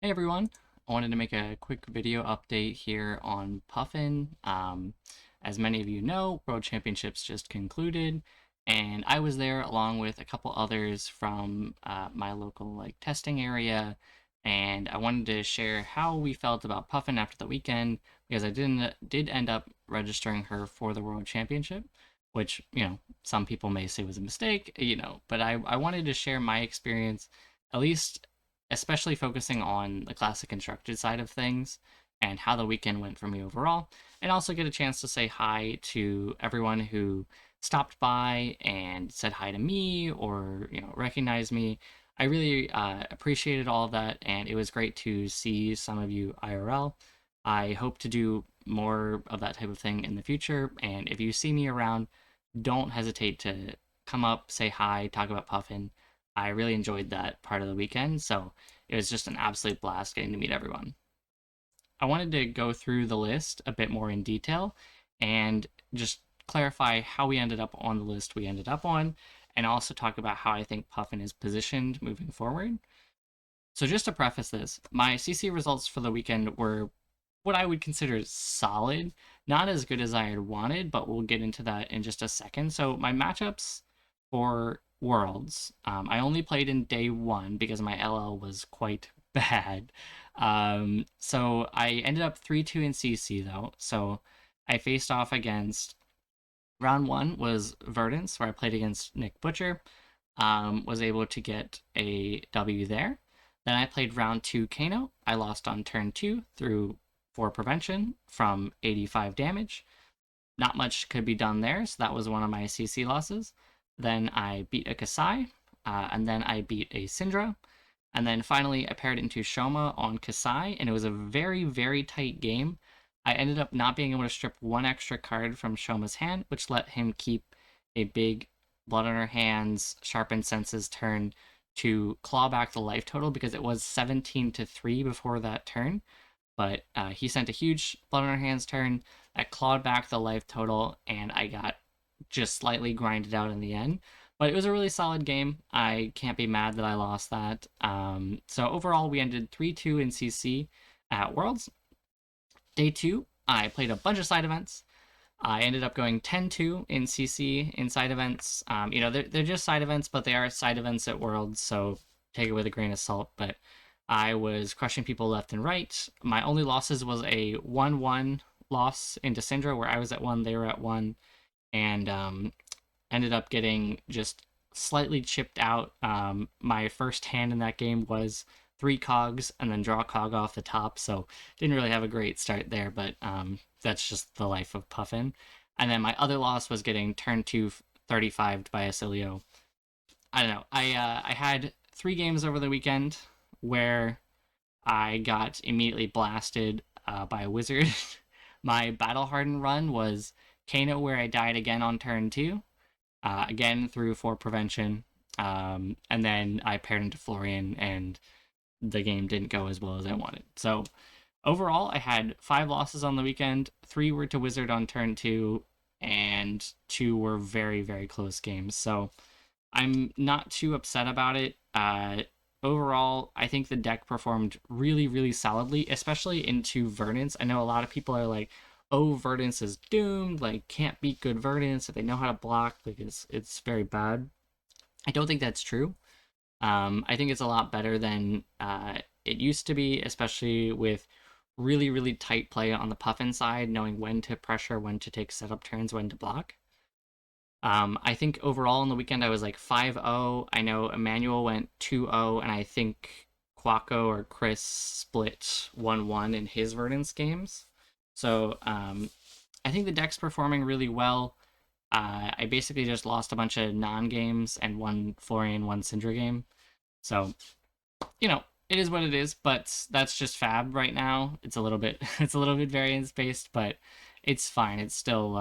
Hey everyone, I wanted to make a quick video update here on Puffin. As many of you know, World Championships just concluded, and I was there along with a couple others from my local testing area, and I wanted to share how we felt about Puffin after the weekend because I did end up registering her for the World Championship, which some people may say was a mistake, but I wanted to share my experience, at least especially focusing on the classic constructed side of things and how the weekend went for me overall, and also get a chance to say hi to everyone who stopped by and said hi to me or recognized me. I really appreciated all of that, and it was great to see some of you IRL. I hope to do more of that type of thing in the future, and if you see me around, don't hesitate to come up, say hi, talk about Puffin. I really enjoyed that part of the weekend, so it was just an absolute blast getting to meet everyone. I wanted to go through the list a bit more in detail and just clarify how we ended up on the list we ended up on, and also talk about how I think Puffin is positioned moving forward. So, just to preface this, my CC results for the weekend were what I would consider solid. Not as good as I had wanted, but we'll get into that in just a second. So, my matchups for Worlds, I only played in day one because my LL was quite bad. So, I ended up 3-2 in CC though. So, I faced off against round one was Verdance, where I played against Nick Butcher. Was able to get a W there. Then I played round two Kano. I lost on turn two through 4 prevention from 85 damage. Not much could be done there, so that was one of my CC losses. Then I beat a Kasai, and then I beat a Syndra. And then finally, I paired into Shoma on Kasai, and it was a very, very tight game. I ended up not being able to strip one extra card from Shoma's hand, which let him keep a big Blood on Her Hands, Sharpened Senses turn to claw back the life total because it was 17-3 before that turn. But he sent a huge Blood on Her Hands turn that clawed back the life total, and I got just slightly grinded out in the end. But it was a really solid game. I can't be mad that I lost that. So overall, we ended 3-2 in CC at Worlds. Day two, I played a bunch of side events. I ended up going 10-2 in CC in side events. They're just side events, but they are side events at Worlds, so take it with a grain of salt. But I was crushing people left and right. My only losses was a 1-1 loss into Syndra, where I was at 1, they were at 1, and ended up getting just slightly chipped out. My first hand in that game was 3 cogs and then draw a cog off the top, so didn't really have a great start there, but that's just the life of Puffin. And then my other loss was getting turn 2 35'd by Acilio. I don't know. I had 3 games over the weekend where I got immediately blasted by a wizard. My battle hardened run was Kano, where I died again on turn 2, again through 4 prevention. And then I paired into Florian, and the game didn't go as well as I wanted. So overall, I had 5 losses on the weekend. 3 were to Wizard on turn 2, and 2 were very, very close games. So I'm not too upset about it. Overall, I think the deck performed really, really solidly, especially into Verdance. I know a lot of people are like, oh, Verdance is doomed, like, can't beat good Verdance if they know how to block, like, it's very bad. I don't think that's true. I think it's a lot better than it used to be, especially with really, really tight play on the Puffin side, knowing when to pressure, when to take setup turns, when to block. I think overall on the weekend I was like 5-0. I know Emmanuel went 2-0, and I think Quaco or Chris split 1-1 in his Verdance games. So I think the deck's performing really well. I basically just lost a bunch of non-games and one Florian, one Syndra game. So, it is what it is, but that's just Fab right now. It's a little bit it's a little bit variance based, but it's fine. It's still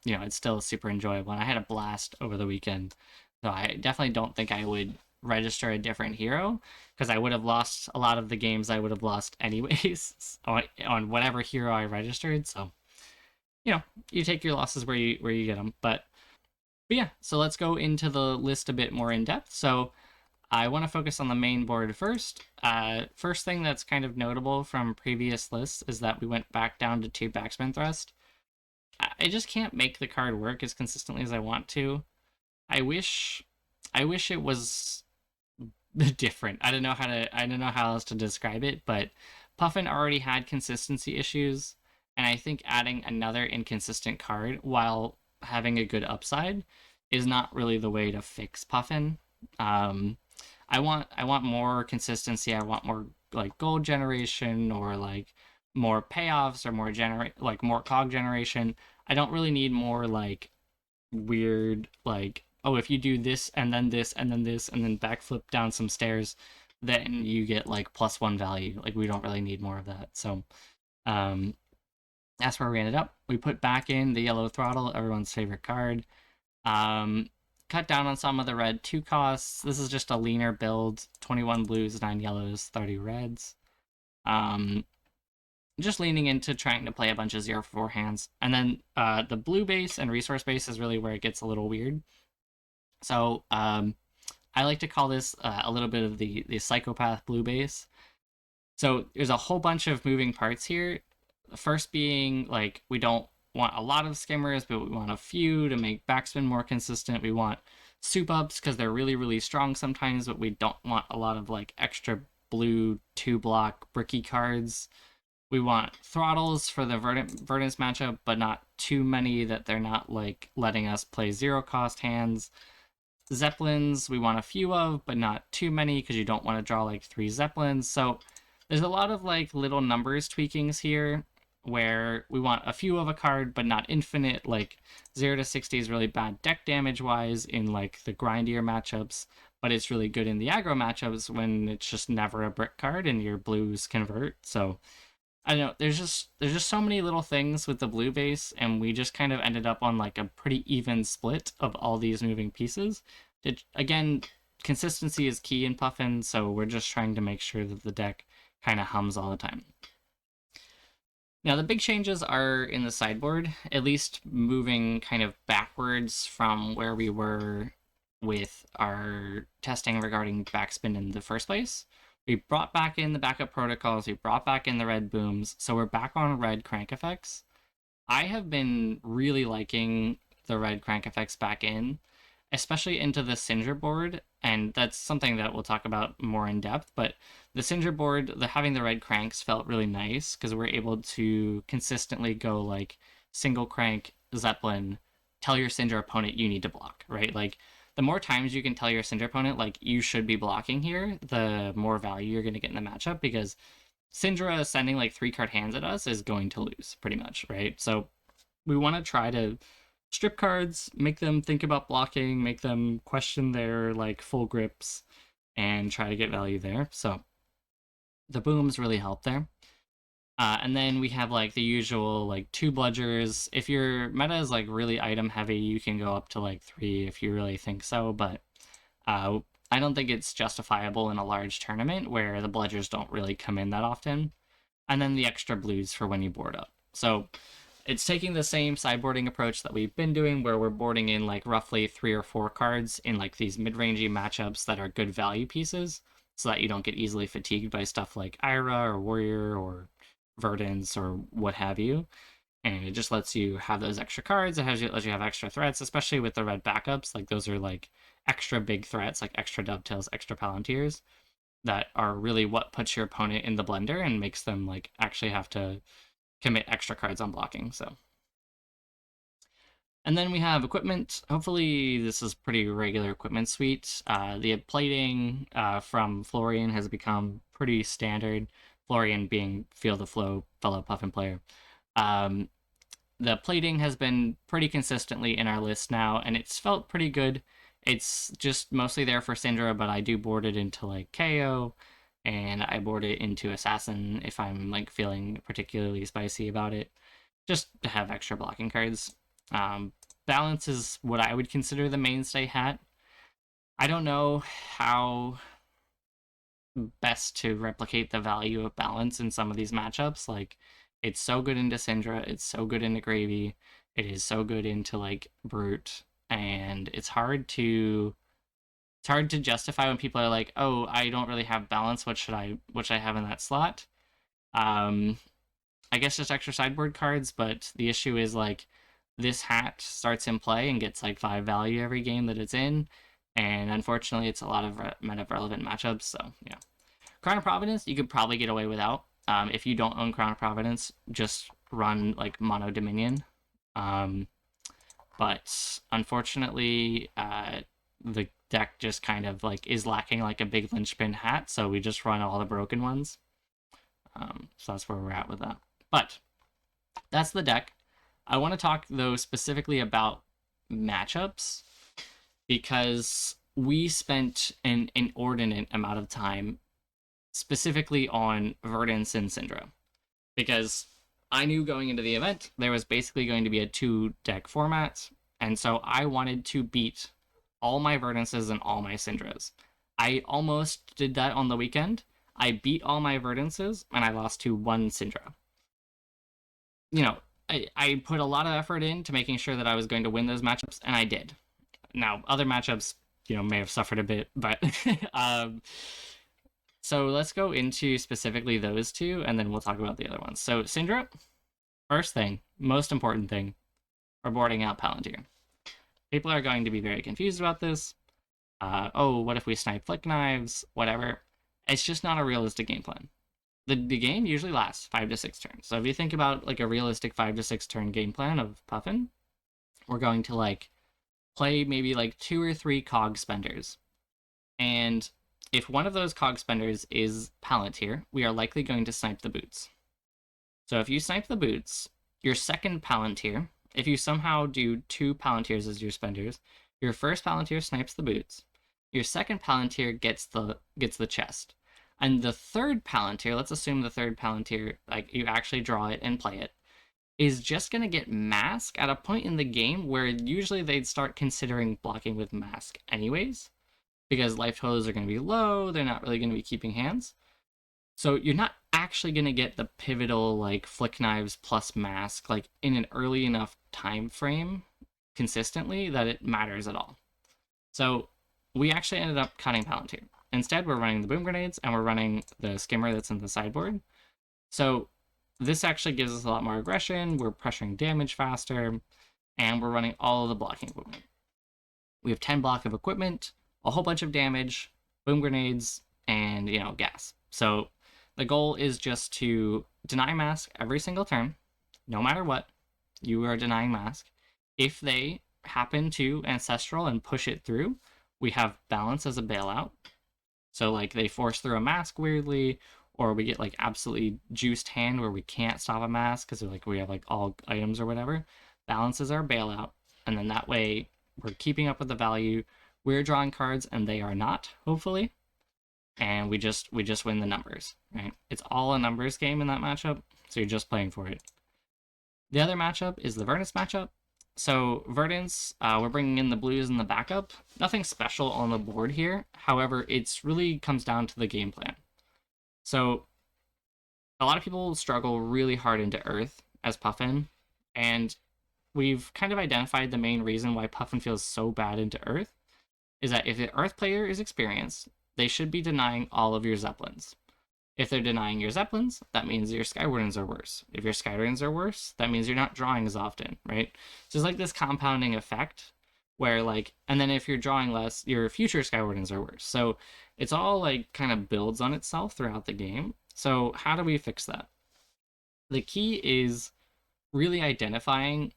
it's still super enjoyable. And I had a blast over the weekend. So I definitely don't think I would register a different hero because I would have lost a lot of the games I would have lost anyways on whatever hero I registered. So, you take your losses where you get them. But yeah, so let's go into the list a bit more in depth. So I want to focus on the main board first. First thing that's kind of notable from previous lists is that we went back down to 2 backspin thrust. I just can't make the card work as consistently as I want to. I wish I wish it was different. I don't know how else to describe it, but Puffin already had consistency issues, and I think adding another inconsistent card while having a good upside is not really the way to fix Puffin. Um, I want more consistency. I want more like gold generation or like more payoffs or more cog generation. I don't really need more like weird like, oh, if you do this and then this and then this and then backflip down some stairs, then you get like +1 value. Like we don't really need more of that. So um that's where we ended up. We put back in the yellow throttle, everyone's favorite card. um Cut down on some of the red 2 costs. This is just a leaner build: 21 blues, 9 yellows, 30 reds. um just leaning into trying to play a bunch of 0 for 4 hands. And then the blue base and resource base is really where it gets a little weird. So I like to call this a little bit of the psychopath blue base. So there's a whole bunch of moving parts here. The first being like we don't want a lot of skimmers, but we want a few to make backspin more consistent. We want soup ups because they're really strong sometimes, but we don't want a lot of like extra blue 2 block bricky cards. We want throttles for the Verdance matchup, but not too many that they're not like letting us play 0 cost hands. Zeppelins we want a few of, but not too many because you don't want to draw like 3 Zeppelins. So there's a lot of like little numbers tweakings here where we want a few of a card, but not infinite. Like 0 to 60 is really bad deck damage wise in like the grindier matchups, but it's really good in the aggro matchups when it's just never a brick card and your blues convert. So I don't know. There's just so many little things with the blue base, and we just kind of ended up on like a pretty even split of all these moving pieces. Again, consistency is key in Puffin, so we're just trying to make sure that the deck kind of hums all the time. Now the big changes are in the sideboard, at least moving kind of backwards from where we were with our testing regarding backspin in the first place. We brought back in the backup protocols, we brought back in the red booms, so we're back on red crank effects. I have been really liking the red crank effects back in, especially into the Cinder board, and that's something that we'll talk about more in depth. But the Cinder board, having the red cranks felt really nice because we're able to consistently go like single crank Zeppelin, tell your Cinder opponent you need to block, right? Like the more times you can tell your Cinder opponent like you should be blocking here, the more value you're going to get in the matchup because Syndra sending like 3 card hands at us is going to lose pretty much, right? So we want to try to strip cards, make them think about blocking, make them question their like full grips, and try to get value there. So the booms really help there. And then we have like the usual like 2 bludgers. If your meta is like really item heavy, you can go up to like 3 if you really think so. But uh, I don't think it's justifiable in a large tournament where the bludgers don't really come in that often. And then the extra blues for when you board up. So it's taking the same sideboarding approach that we've been doing where we're boarding in like roughly 3 or 4 cards in like these mid-rangey matchups that are good value pieces so that you don't get easily fatigued by stuff like Ira or Warrior or Verdance or what have you. And it just lets you have those extra cards. Lets you have extra threats, especially with the red backups. Like those are like extra big threats, like extra dovetails, extra palantirs that are really what puts your opponent in the blender and makes them like actually have to commit extra cards on blocking. So and then we have equipment. Hopefully this is pretty regular equipment suite. The plating from Florian has become pretty standard. Florian being Feel the Flow fellow Puffin player. Um, the plating has been pretty consistently in our list now, and it's felt pretty good. It's just mostly there for Syndra, but I do board it into like KO, and I board it into Assassin if I'm like feeling particularly spicy about it, just to have extra blocking cards. Um, Balance is what I would consider the mainstay hat. I don't know how best to replicate the value of balance in some of these matchups. Like, it's so good into Syndra, it's so good into Gravy, it is so good into like Brute, and it's hard to It's hard to justify when people are like, "Oh, I don't really have balance. What should I have in that slot?" Um, I guess just extra sideboard cards, but the issue is like this hat starts in play and gets like 5 value every game that it's in, and unfortunately, it's a lot of meta relevant matchups. So yeah, Crown of Providence you could probably get away without. If you don't own Crown of Providence, just run like Mono Dominion. Um, but unfortunately, the deck just kind of like is lacking like a big linchpin hat, so we just run all the broken ones. So that's where we're at with that. But that's the deck. I want to talk though specifically about matchups because we spent an inordinate amount of time specifically on Verdance and Syndra because I knew going into the event there was basically going to be a 2 deck format, and so I wanted to beat all my Verdances and all my Syndras. I almost did that on the weekend. I beat all my Verdances and I lost to 1 Syndra. You know, I put a lot of effort into making sure that I was going to win those matchups, and I did. Now, other matchups, may have suffered a bit, but so let's go into specifically those two, and then we'll talk about the other ones. So Syndra, first thing, most important thing, we're boarding out Palantir. People are going to be very confused about this. Oh, what if we snipe Flick Knives? Whatever. It's just not a realistic game plan. The game usually lasts 5 to 6 turns. So if you think about like a realistic 5 to 6 turn game plan of Puffin, we're going to like play maybe like 2 or 3 cog spenders. And if one of those cog spenders is Palantir, we are likely going to snipe the boots. So if you snipe the boots, your second Palantir, if you somehow do 2 Palantirs as your spenders, your first Palantir snipes the boots. Your second Palantir gets the chest. And the third Palantir, let's assume the third Palantir, like you actually draw it and play it, is just going to get Mask at a point in the game where usually they'd start considering blocking with Mask anyways, because life totals are going to be low, they're not really going to be keeping hands. So you're not actually going to get the pivotal like Flick Knives plus Mask like in an early enough time frame consistently that it matters at all. So we actually ended up cutting Palantir. Instead, we're running the Boom Grenades and we're running the Skimmer that's in the sideboard. So this actually gives us a lot more aggression, we're pressuring damage faster, and we're running all of the blocking equipment. We have 10 block of equipment, a whole bunch of damage, Boom Grenades, and, gas. So the goal is just to deny Mask every single turn, no matter what, you are denying Mask. If they happen to Ancestral and push it through, we have Balance as a bailout. So like they force through a Mask weirdly, or we get like absolutely juiced hand where we can't stop a Mask because like we have like all items or whatever. Balance is our bailout, and then that way we're keeping up with the value. We're drawing cards and they are not, hopefully. And we just win the numbers, right? It's all a numbers game in that matchup, so you're just playing for it. The other matchup is the Verdance matchup. So Verdance, we're bringing in the blues in the backup. Nothing special on the board here. However, it's really comes down to the game plan. So a lot of people struggle really hard into Earth as Puffin, and we've kind of identified the main reason why Puffin feels so bad into Earth is that if the Earth player is experienced, they should be denying all of your Zeppelins. If they're denying your Zeppelins, that means your Skywardens are worse. If your Skywardens are worse, that means you're not drawing as often, right? So it's like this compounding effect where like, and then if you're drawing less, your future Skywardens are worse. So it's all like kind of builds on itself throughout the game. So how do we fix that? The key is really identifying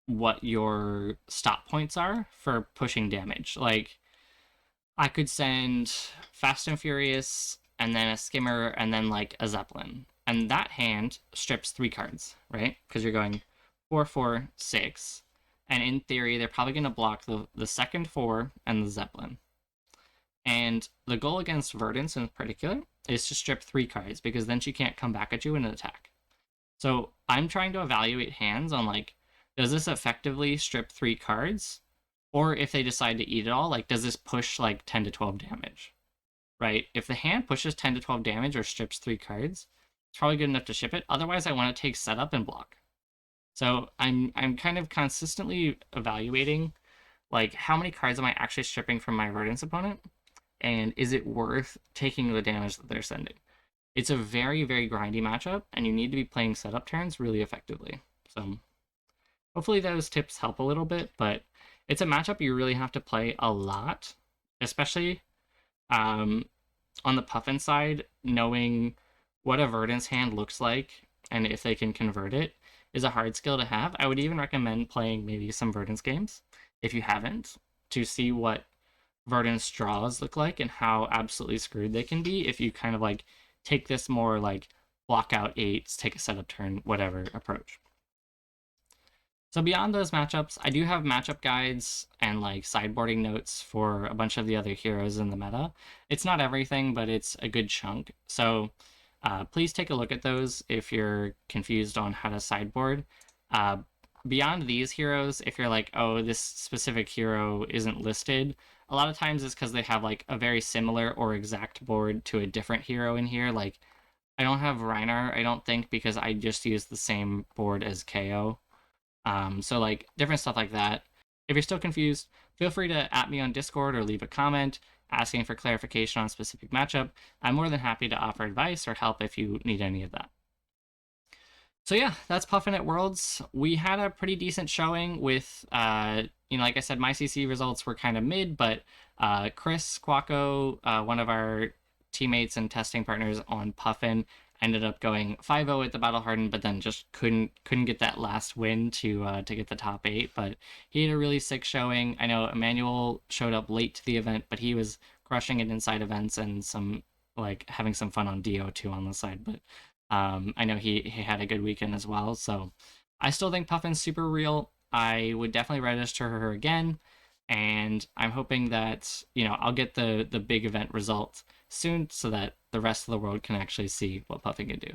what your stop points are for pushing damage. Like I could send Fast and Furious and then a Skimmer and then like a Zeppelin. And that hand strips 3 cards, right? Because you're going 4, 4, 6. And in theory, they're probably going to block the second 4 and the Zeppelin. And the goal against Verdance in particular is to strip 3 cards because then she can't come back at you in an attack. So I'm trying to evaluate hands on like, does this effectively strip 3 cards? Or if they decide to eat it all, like, does this push like 10 to 12 damage? Right? If the hand pushes 10 to 12 damage or strips 3 cards, it's probably good enough to ship it. Otherwise, I want to take setup and block. So I'm kind of consistently evaluating like how many cards am I actually stripping from my Verdance opponent? And is it worth taking the damage that they're sending? It's a very, very grindy matchup, and you need to be playing setup turns really effectively. So hopefully those tips help a little bit, but it's a matchup you really have to play a lot, especially um, on the Puffin side, knowing what a Verdance hand looks like and if they can convert it is a hard skill to have. I would even recommend playing maybe some Verdance games if you haven't to see what Verdance draws look like and how absolutely screwed they can be if you kind of like take this more like block out eights, take a setup turn, whatever approach. So beyond those matchups, I do have matchup guides and like sideboarding notes for a bunch of the other heroes in the meta. It's not everything, but it's a good chunk. So please take a look at those if you're confused on how to sideboard. Uh, Beyond these heroes, if you're like, oh, this specific hero isn't listed, a lot of times it's because they have like a very similar or exact board to a different hero in here. Like I don't have Reinar, I don't think, because I just use the same board as KO. So like different stuff like that. If you're still confused, feel free to at me on Discord or leave a comment asking for clarification on a specific matchup. I'm more than happy to offer advice or help if you need any of that. So yeah, that's Puffin at Worlds. We had a pretty decent showing with, like I said, my CC results were kind of mid, but Chris Quaco, one of our teammates and testing partners on Puffin, ended up going 5-0 at the Battle Hardened, but then just couldn't get that last win to get the top 8. But he had a really sick showing. I know Emmanuel showed up late to the event, but he was crushing it inside events and some like having some fun on DO2 on the side. But I know he had a good weekend as well. So I still think Puffin's super real. I would definitely register her again. And I'm hoping that, I'll get the big event result soon so that the rest of the world can actually see what Puffin can do.